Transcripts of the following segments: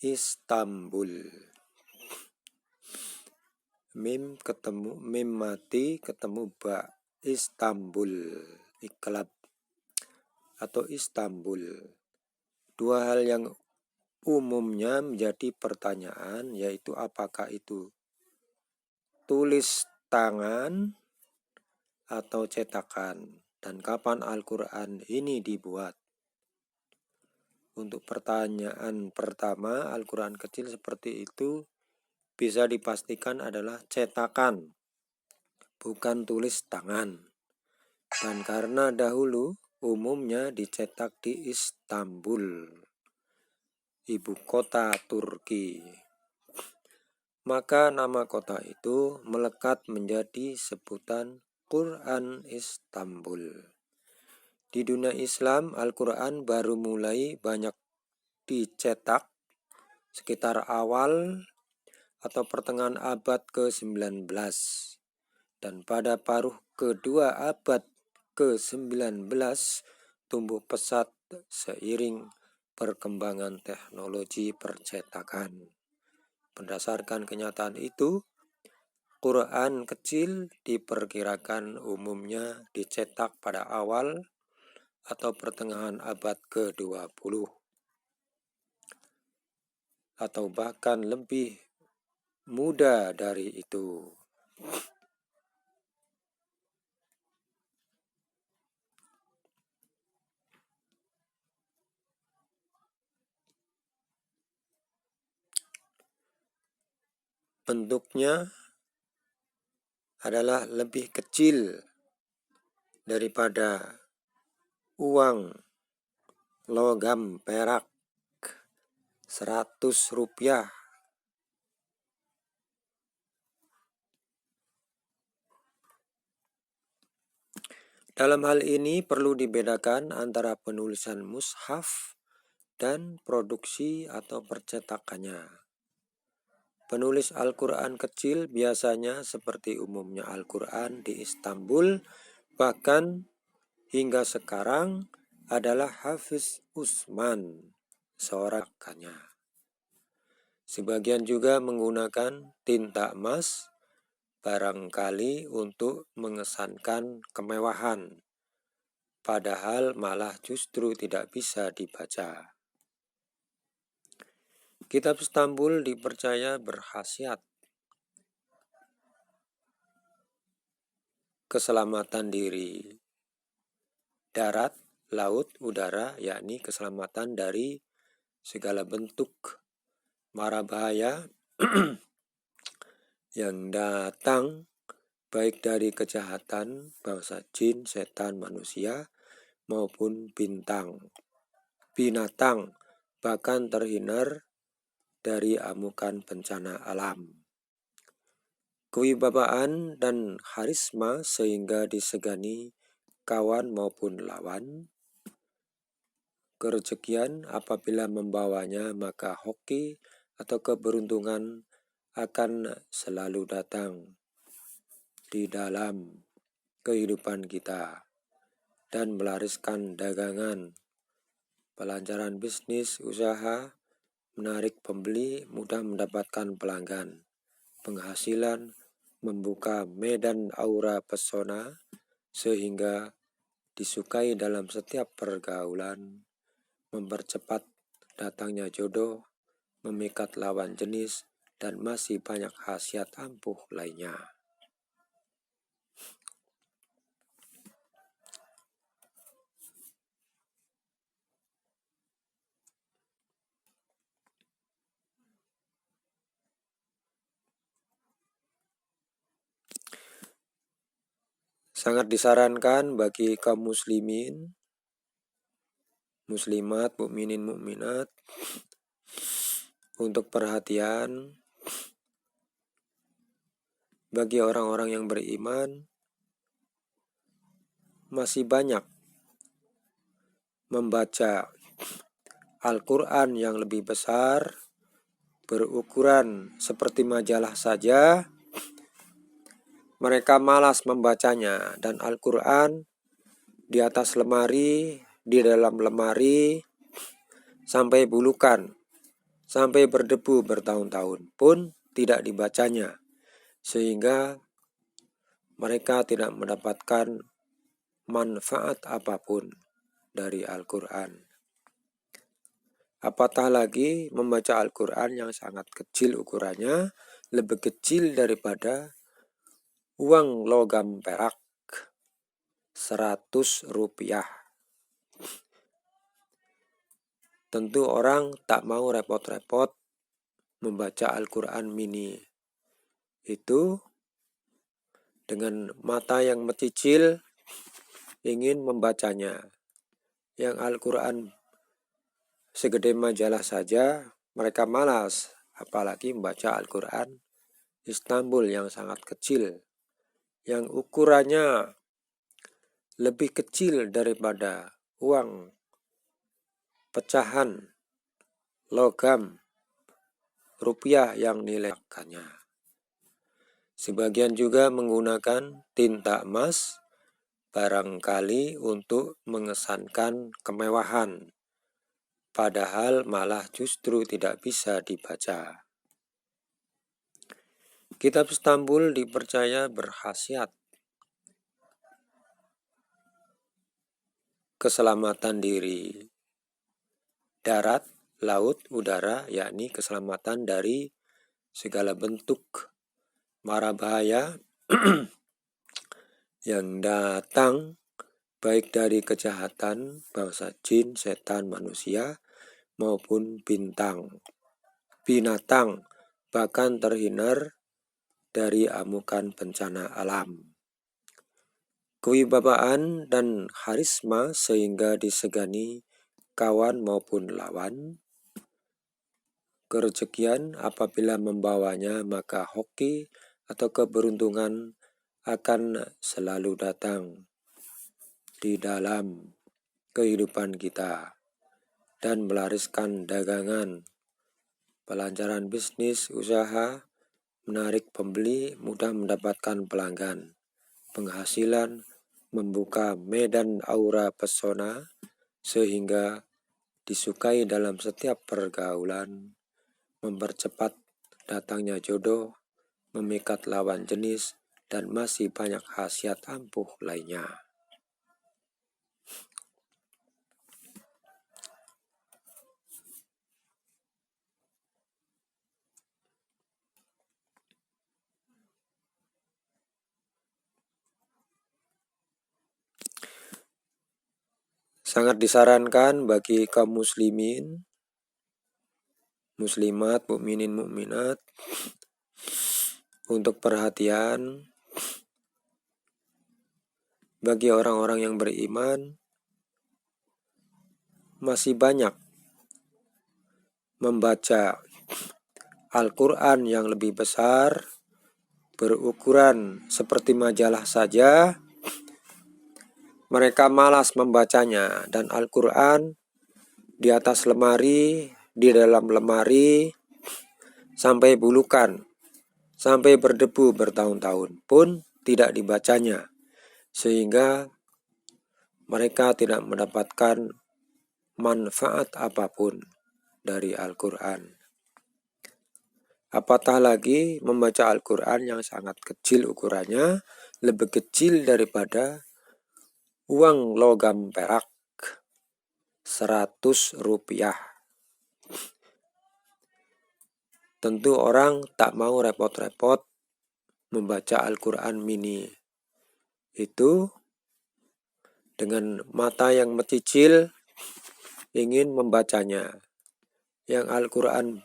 Istanbul. Mim mati ketemu ba. Istanbul, iklab atau Istanbul. Dua hal yang umumnya menjadi pertanyaan, yaitu apakah itu tulis tangan atau cetakan, dan kapan Al-Quran ini dibuat. Untuk pertanyaan pertama, Al-Quran kecil seperti itu bisa dipastikan adalah cetakan, bukan tulis tangan. Dan karena dahulu umumnya dicetak di Istanbul, ibu kota Turki, maka nama kota itu melekat menjadi sebutan Quran Istanbul. Di dunia Islam, Al-Quran baru mulai banyak dicetak sekitar awal atau pertengahan abad ke-19. Dan pada paruh kedua abad ke-19 tumbuh pesat seiring perkembangan teknologi percetakan. Berdasarkan kenyataan itu, Quran kecil diperkirakan umumnya dicetak pada awal atau pertengahan abad ke-20 atau bahkan lebih muda dari itu. Bentuknya adalah lebih kecil daripada uang logam perak 100 rupiah. Dalam hal ini perlu dibedakan antara penulisan mushaf dan produksi atau percetakannya. Penulis Al-Quran kecil biasanya seperti umumnya Al-Quran di Istanbul, bahkan hingga sekarang adalah Hafiz Usman, seorang rekannya. Sebagian juga menggunakan tinta emas, barangkali untuk mengesankan kemewahan, padahal malah justru tidak bisa dibaca. Kitab Istanbul dipercaya berkhasiat keselamatan diri darat, laut, udara, yakni keselamatan dari segala bentuk mara bahaya yang datang, baik dari kejahatan bangsa jin, setan, manusia maupun binatang, bahkan terhindar dari amukan bencana alam. Kewibawaan dan karisma sehingga disegani kawan maupun lawan. Kerezekian apabila membawanya, maka hoki atau keberuntungan akan selalu datang di dalam kehidupan kita dan melariskan dagangan, pelancaran bisnis, usaha, menarik pembeli, mudah mendapatkan pelanggan, penghasilan, membuka medan aura pesona sehingga disukai dalam setiap pergaulan, mempercepat datangnya jodoh, memikat lawan jenis, dan masih banyak khasiat ampuh lainnya. Sangat disarankan bagi kaum muslimin, muslimat, mukminin, mukminat untuk perhatian bagi orang-orang yang beriman. Masih banyak membaca Al-Quran yang lebih besar, berukuran seperti majalah saja. Mereka malas membacanya, dan Al-Quran di atas lemari, di dalam lemari, sampai bulukan, sampai berdebu bertahun-tahun pun tidak dibacanya, sehingga mereka tidak mendapatkan manfaat apapun dari Al-Quran. Apatah lagi membaca Al-Quran yang sangat kecil ukurannya, lebih kecil daripada uang logam perak 100 rupiah. Tentu orang tak mau repot-repot membaca Al-Quran mini itu dengan mata yang mencicil ingin membacanya. Yang Al-Quran segede majalah saja mereka malas, apalagi membaca Al-Quran Istanbul yang sangat kecil, yang ukurannya lebih kecil daripada uang pecahan logam rupiah yang nilainya. Sebagian juga menggunakan tinta emas barangkali untuk mengesankan kemewahan, padahal malah justru tidak bisa dibaca. Kitab Istanbul dipercaya berkhasiat keselamatan diri darat, laut, udara, yakni keselamatan dari segala bentuk mara bahaya yang datang baik dari kejahatan bangsa jin, setan, manusia maupun binatang, bahkan terhindar dari amukan bencana alam. Kewibawaan dan karisma sehingga disegani kawan maupun lawan. Kerezekian apabila membawanya, maka hoki atau keberuntungan akan selalu datang di dalam kehidupan kita dan melariskan dagangan, pelancaran bisnis, usaha, menarik pembeli, mudah mendapatkan pelanggan, penghasilan, membuka medan aura pesona sehingga disukai dalam setiap pergaulan, mempercepat datangnya jodoh, memikat lawan jenis, dan masih banyak khasiat ampuh lainnya. Sangat disarankan bagi kaum muslimin, muslimat, mukminin, mukminat untuk perhatian bagi orang-orang yang beriman masih banyak membaca Al-Quran yang lebih besar, berukuran seperti majalah saja. Mereka malas membacanya, dan Al-Quran di atas lemari, di dalam lemari, sampai bulukan, sampai berdebu bertahun-tahun pun tidak dibacanya, sehingga mereka tidak mendapatkan manfaat apapun dari Al-Quran. Apatah lagi membaca Al-Quran yang sangat kecil ukurannya, lebih kecil daripada uang logam perak 100 rupiah. Tentu orang tak mau repot-repot membaca Al-Quran mini itu dengan mata yang mencicil ingin membacanya. Yang Al-Quran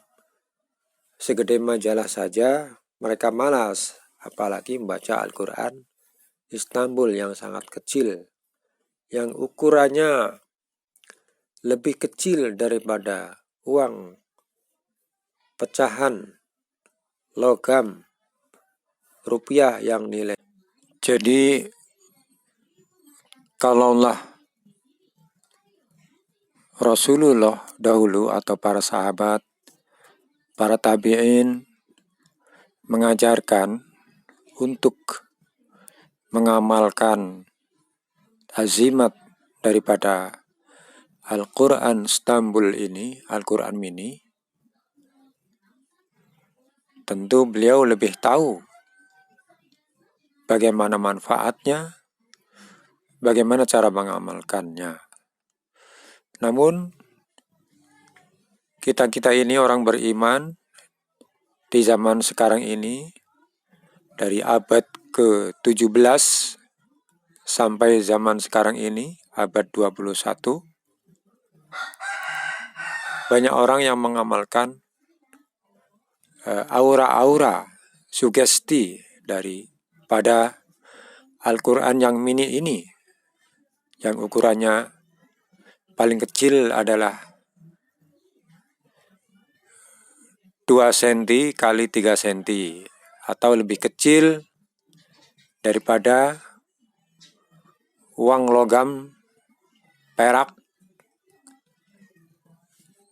segede majalah saja mereka malas, apalagi membaca Al-Quran Istanbul yang sangat kecil, yang ukurannya lebih kecil daripada uang pecahan logam rupiah yang nilai. Jadi kalaulah Rasulullah dahulu atau para sahabat, para tabi'in mengajarkan untuk mengamalkan azimat daripada Al-Quran Istanbul ini, Al-Quran mini, tentu beliau lebih tahu bagaimana manfaatnya, bagaimana cara mengamalkannya. Namun, kita ini orang beriman di zaman sekarang ini, dari abad ke-17 sampai zaman sekarang ini, abad 21, banyak orang yang mengamalkan aura-aura, sugesti daripada Al-Quran yang mini ini, yang ukurannya paling kecil adalah 2 cm kali 3 cm, atau lebih kecil daripada uang logam perak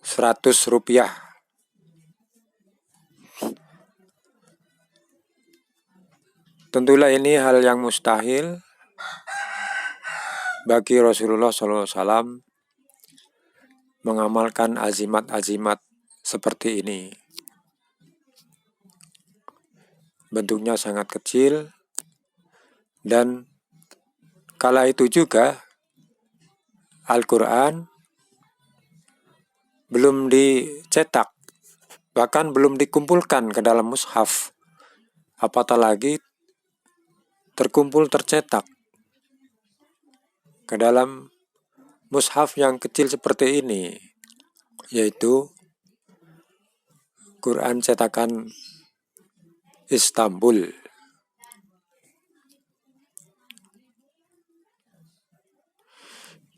100 rupiah. Tentulah ini hal yang mustahil bagi Rasulullah SAW mengamalkan azimat-azimat seperti ini. Bentuknya sangat kecil, dan kala itu juga Al-Quran belum dicetak, bahkan belum dikumpulkan ke dalam mushaf, apatah lagi terkumpul tercetak ke dalam mushaf yang kecil seperti ini, yaitu Quran cetakan Istanbul.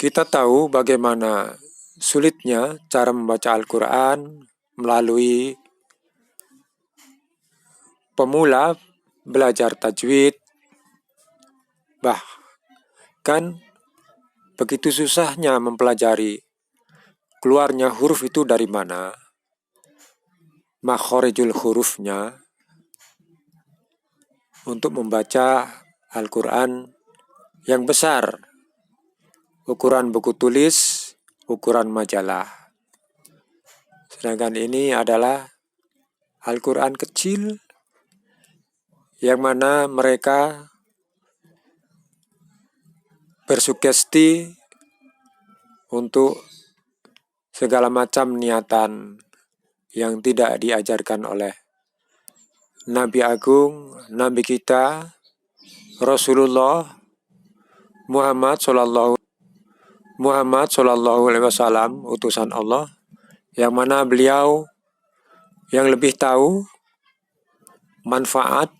Kita tahu bagaimana sulitnya cara membaca Al-Quran melalui pemula belajar tajwid, bahkan begitu susahnya mempelajari keluarnya huruf itu dari mana, makhorijul hurufnya, untuk membaca Al-Quran yang besar, ukuran buku tulis, ukuran majalah. Sedangkan ini adalah Al-Quran kecil yang mana mereka bersugesti untuk segala macam niatan yang tidak diajarkan oleh Nabi Agung, Nabi kita, Rasulullah Muhammad Sallallahu Alaihi Wasallam, utusan Allah, yang mana beliau yang lebih tahu manfaat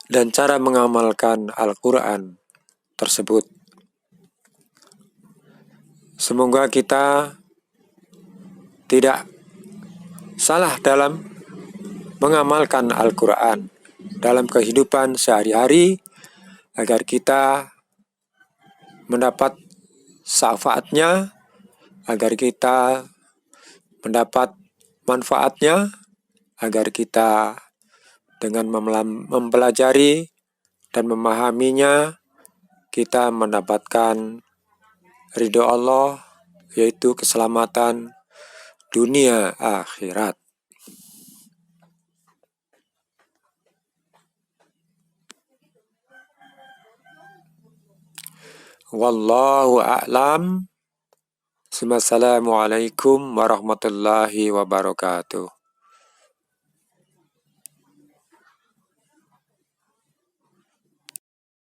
dan cara mengamalkan Al-Quran tersebut. Semoga kita tidak salah dalam mengamalkan Al-Quran dalam kehidupan sehari-hari, agar kita mendapat syafaatnya, agar kita mendapat manfaatnya, agar kita dengan mempelajari dan memahaminya, kita mendapatkan ridho Allah, yaitu keselamatan dunia akhirat. Wallahu a'lam. Assalamualaikum warahmatullahi wabarakatuh.